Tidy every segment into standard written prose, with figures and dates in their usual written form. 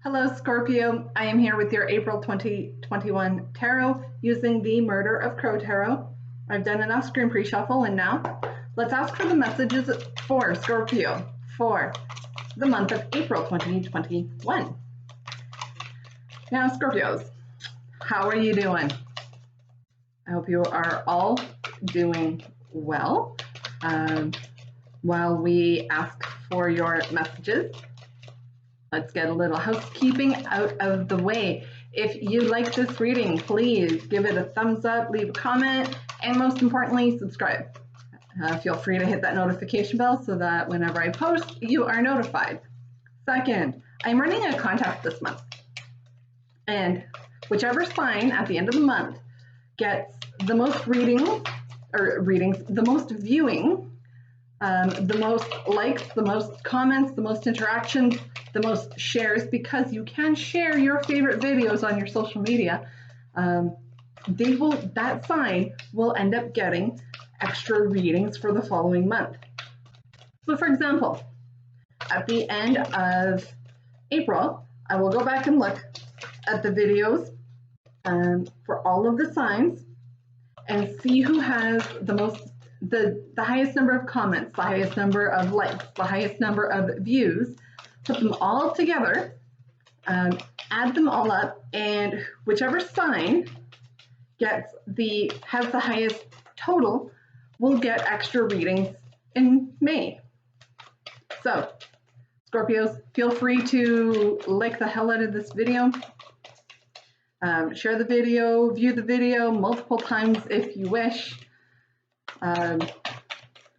Hello, Scorpio. I am here with your April 2021 tarot using the Murder of Crow tarot. I've done enough screen pre-shuffle, and now let's ask for the messages for Scorpio for the month of April 2021. Now, Scorpios, how are you doing? I hope you are all doing well. While we ask for your messages, let's get a little housekeeping out of the way. If you like this reading, please give it a thumbs up, leave a comment, and most importantly, subscribe. Feel free to hit that notification bell so that whenever I post, you are notified. Second, I'm running a contest this month. And whichever sign at the end of the month gets the most the most viewing, the most likes, the most comments, the most interactions, the most shares, because you can share your favorite videos on your social media, that sign will end up getting extra readings for the following month. So for example, at the end of April, I will go back and look at the videos for all of the signs and see who has the highest number of comments, the highest number of likes, the highest number of views, put them all together, add them all up, and whichever sign has the highest total will get extra readings in May. So, Scorpios, feel free to like the hell out of this video. Share the video, view the video multiple times if you wish.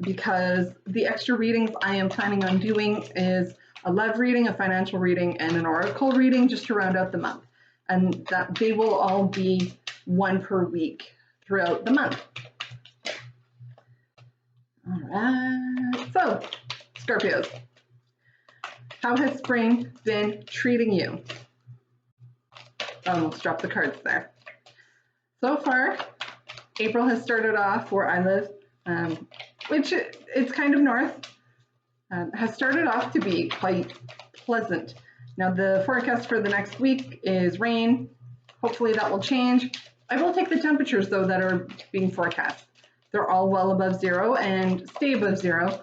Because the extra readings I am planning on doing is a love reading, a financial reading, and an oracle reading just to round out the month. And that they will all be one per week throughout the month. All right. So, Scorpios, how has spring been treating you? I almost dropped the cards there. So far, April has started off where I live, which it's kind of north, has started off to be quite pleasant. Now the forecast for the next week is rain. Hopefully that will change. I will take the temperatures though that are being forecast. They're all well above zero and stay above zero,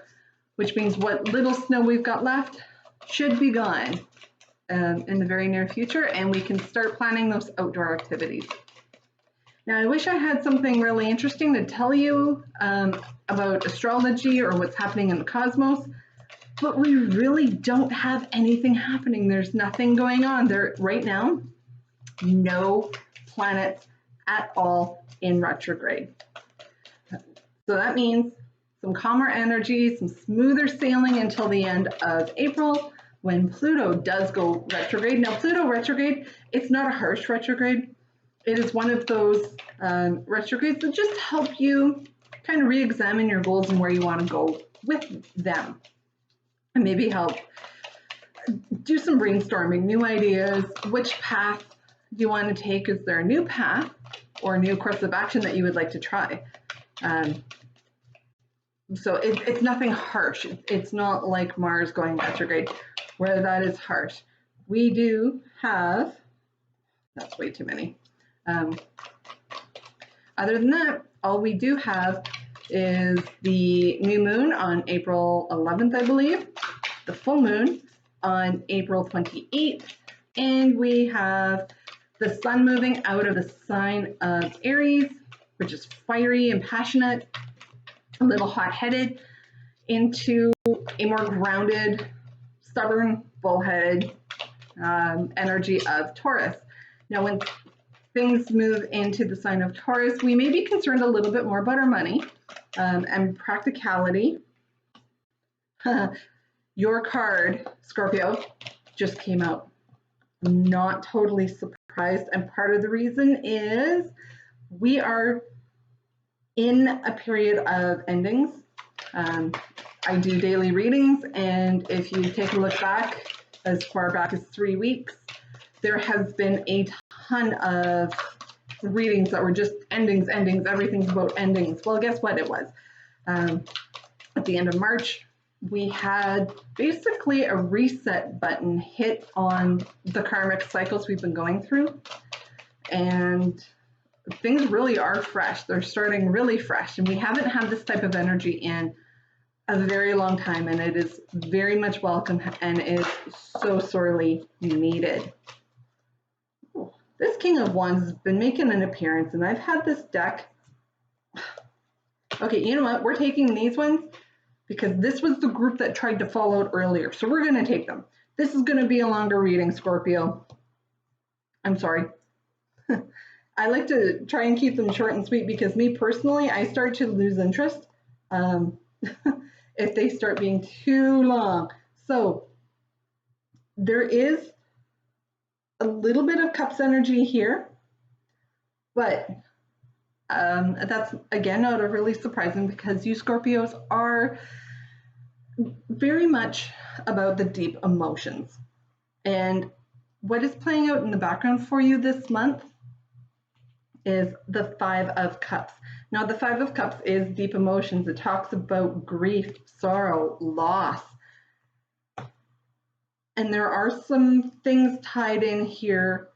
which means what little snow we've got left should be gone in the very near future, and we can start planning those outdoor activities. Now, I wish I had something really interesting to tell you about astrology or what's happening in the cosmos, but we really don't have anything happening. There's nothing going on there right now. No planets at all in retrograde. So that means some calmer energy, some smoother sailing until the end of April when Pluto does go retrograde. Now, Pluto retrograde, it's not a harsh retrograde. It is one of those retrogrades that just help you kind of re-examine your goals and where you want to go with them. And maybe help do some brainstorming, new ideas, which path do you want to take? Is there a new path or a new course of action that you would like to try? So it's nothing harsh. It's not like Mars going retrograde where that is harsh. We do have, that's way too many. Other than that, all we do have is the new moon on April 11th, I believe, the full moon on April 28th, and we have the sun moving out of the sign of Aries, which is fiery and passionate, a little hot-headed, into a more grounded, stubborn, bullheaded energy of Taurus. Now, when things move into the sign of Taurus, we may be concerned a little bit more about our money and practicality. Your card, Scorpio, just came out. I'm not totally surprised, and part of the reason is we are in a period of endings. I do daily readings, and if you take a look back as far back as 3 weeks, there has been a ton of readings that were just endings, everything's about endings. Well, guess what it was? At the end of March, we had basically a reset button hit on the karmic cycles we've been going through, and things really are fresh. They're starting really fresh, and we haven't had this type of energy in a very long time, and it is very much welcome and is so sorely needed. This King of Wands has been making an appearance, and I've had this deck. Okay, you know what? We're taking these ones because this was the group that tried to fall out earlier, so we're going to take them. This is going to be a longer reading, Scorpio. I'm sorry. I like to try and keep them short and sweet because me personally, I start to lose interest if they start being too long. So there is a little bit of Cups energy here, but that's again not overly surprising because you Scorpios are very much about the deep emotions. And what is playing out in the background for you this month is the Five of Cups. Now, the Five of Cups is deep emotions. It talks about grief, sorrow, loss. And there are some things tied in here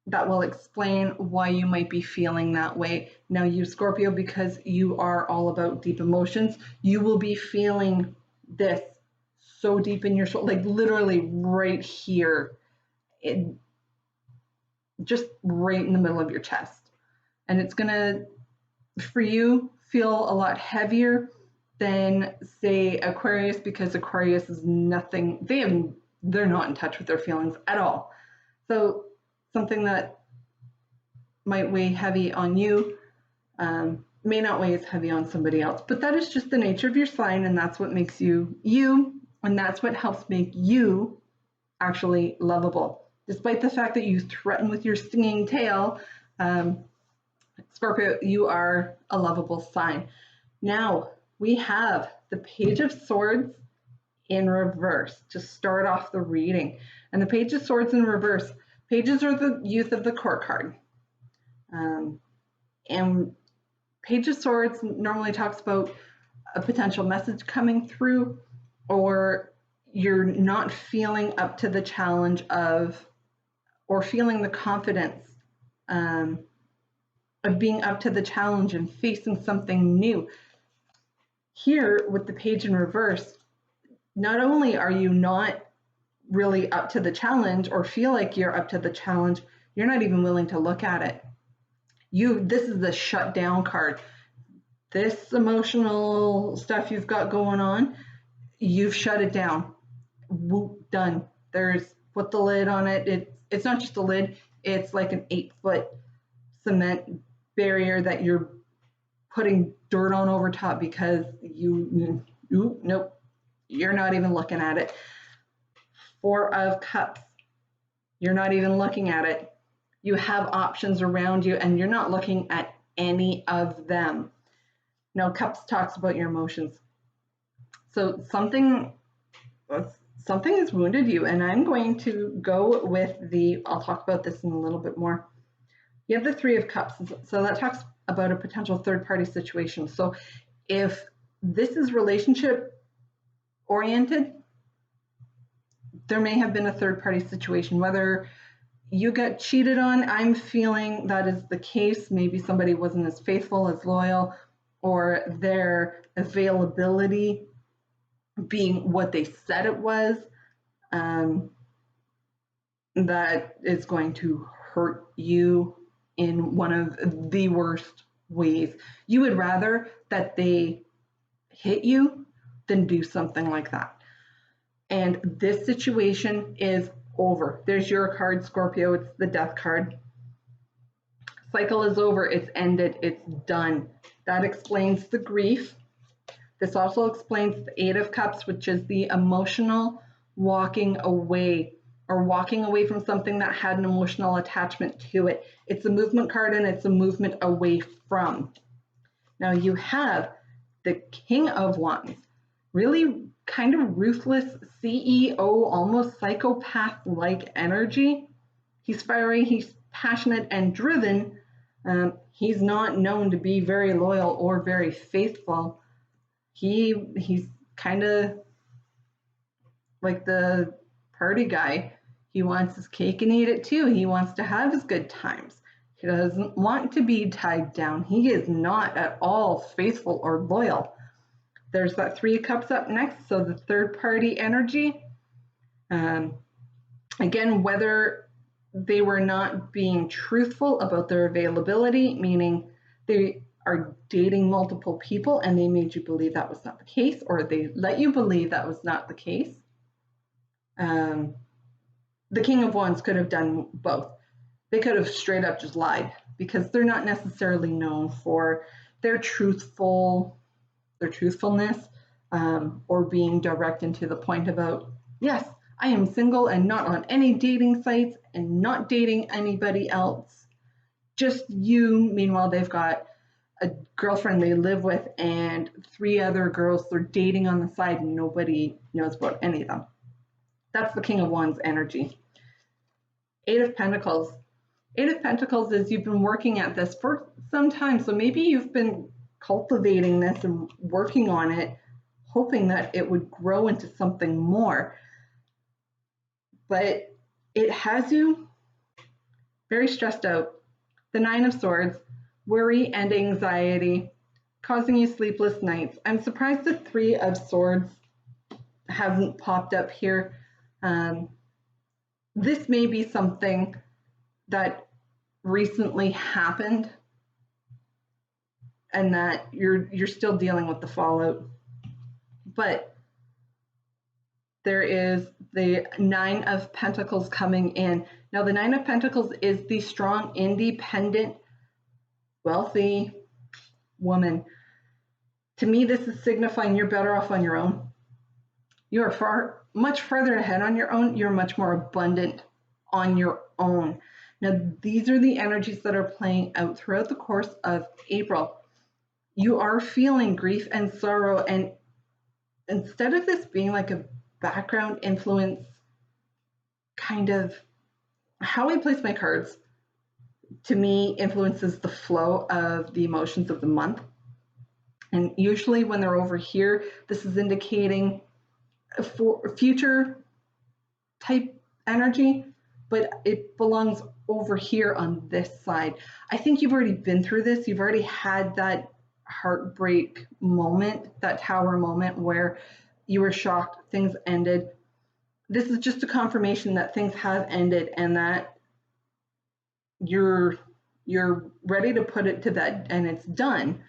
that will explain why you might be feeling that way. Now, you Scorpio, because you are all about deep emotions, you will be feeling this so deep in your soul, like literally right here, just right in the middle of your chest. And it's gonna, for you, feel a lot heavier than, say, Aquarius, because Aquarius is nothing, they're not in touch with their feelings at all. So something that might weigh heavy on you may not weigh as heavy on somebody else, but that is just the nature of your sign, and that's what makes you you, and that's what helps make you actually lovable. Despite the fact that you threaten with your stinging tail, Scorpio, you are a lovable sign. Now we have the Page of Swords in reverse to start off the reading. And the Page of Swords in reverse, pages are the youth of the court card. And Page of Swords normally talks about a potential message coming through, or you're not feeling up to the challenge of, or feeling the confidence of being up to the challenge and facing something new. Here with the page in reverse, not only are you not really up to the challenge or feel like you're up to the challenge, you're not even willing to look at it. This is the shut down card. This emotional stuff you've got going on, you've shut it down. Whoop, done. Put the lid on it. It's not just a lid, it's like an 8-foot cement barrier that you're putting dirt on over top because nope, you're not even looking at it. Four of Cups, you're not even looking at it. You have options around you and you're not looking at any of them. Now, Cups talks about your emotions. So something has wounded you, and I'm going to go with I'll talk about this in a little bit more. You have the Three of Cups, so that talks about a potential third-party situation. So if this is relationship-oriented, there may have been a third-party situation, whether you got cheated on. I'm feeling that is the case. Maybe somebody wasn't as faithful, as loyal, or their availability being what they said it was, that is going to hurt you in one of the worst ways. You would rather that they hit you than do something like that. And this situation is over. There's your card, Scorpio. It's the Death card. Cycle is over. It's ended. It's done. That explains the grief. This also explains the Eight of Cups, which is the emotional walking away, or walking away from something that had an emotional attachment to it. It's a movement card, and it's a movement away from. Now you have the King of Wands, really kind of ruthless CEO, almost psychopath-like energy. He's fiery, he's passionate and driven. He's not known to be very loyal or very faithful. He's kind of like the party guy. He wants his cake and eat it too. He wants to have his good times. He doesn't want to be tied down. He is not at all faithful or loyal. There's that 3 of Cups up next, so the third party energy. Again, whether they were not being truthful about their availability, meaning they are dating multiple people and they made you believe that was not the case, or they let you believe that was not the case. The King of Wands could have done both. They could have straight up just lied, because they're not necessarily known for their truthfulness, or being direct and to the point about, yes, I am single and not on any dating sites and not dating anybody else, just you. Meanwhile, they've got a girlfriend they live with and 3 other girls they're dating on the side, and nobody knows about any of them. That's the King of Wands energy. 8 of Pentacles. 8 of Pentacles is you've been working at this for some time, so maybe you've been cultivating this and working on it, hoping that it would grow into something more. But it has you very stressed out. The 9 of Swords, worry and anxiety, causing you sleepless nights. I'm surprised the 3 of Swords hasn't popped up here. This may be something that recently happened and that you're still dealing with the fallout. But there is the 9 of Pentacles coming in. Now, the 9 of Pentacles is the strong, independent, wealthy woman. To me, this is signifying you're better off on your own. You are much further ahead on your own. You're much more abundant on your own. Now, these are the energies that are playing out throughout the course of April. You are feeling grief and sorrow, and instead of this being like a background influence, kind of how I place my cards, to me, influences the flow of the emotions of the month. And usually when they're over here, this is indicating for future type energy, but it belongs over here on this side. I think you've already been through this. You've already had that heartbreak moment, that tower moment where you were shocked, things ended. This is just a confirmation that things have ended and that you're ready to put it to bed and it's done,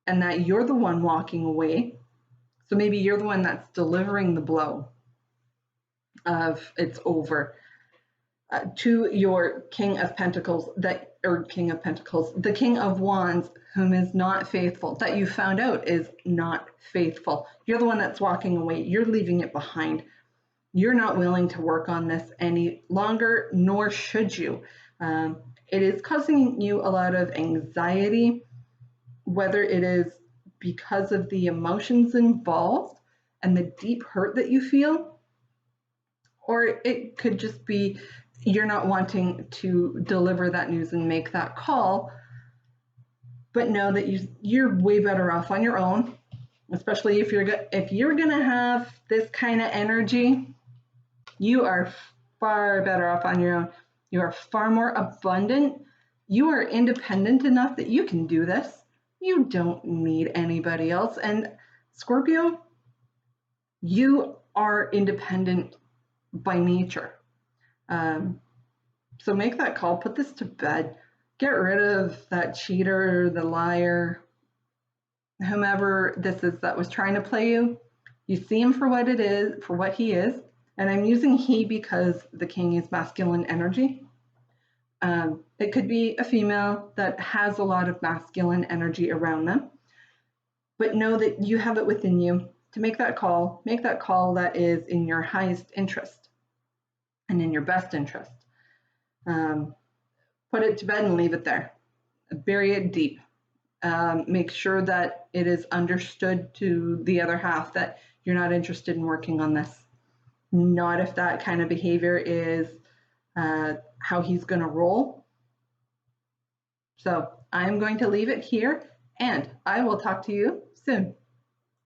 and that you're the one walking away. So maybe you're the one that's delivering the blow of it's over to your King of Pentacles, the King of Wands, whom is not faithful, that you found out is not faithful. You're the one that's walking away. You're leaving it behind. You're not willing to work on this any longer, nor should you. It is causing you a lot of anxiety, whether it is because of the emotions involved and the deep hurt that you feel, or it could just be you're not wanting to deliver that news and make that call, but know that you're way better off on your own, especially if you're going to have this kind of energy. You are far better off on your own. You are far more abundant. You are independent enough that you can do this. You don't need anybody else. And Scorpio, you are independent by nature. So make that call, put this to bed, get rid of that cheater, the liar, whomever this is that was trying to play you. You see him for what it is, for what he is. And I'm using he because the king is masculine energy. It could be a female that has a lot of masculine energy around them, but know that you have it within you to make that call that is in your highest interest and in your best interest. Put it to bed and leave it there. Bury it deep. Make sure that it is understood to the other half that you're not interested in working on this. Not if that kind of behavior is how he's going to roll. So I'm going to leave it here, and I will talk to you soon.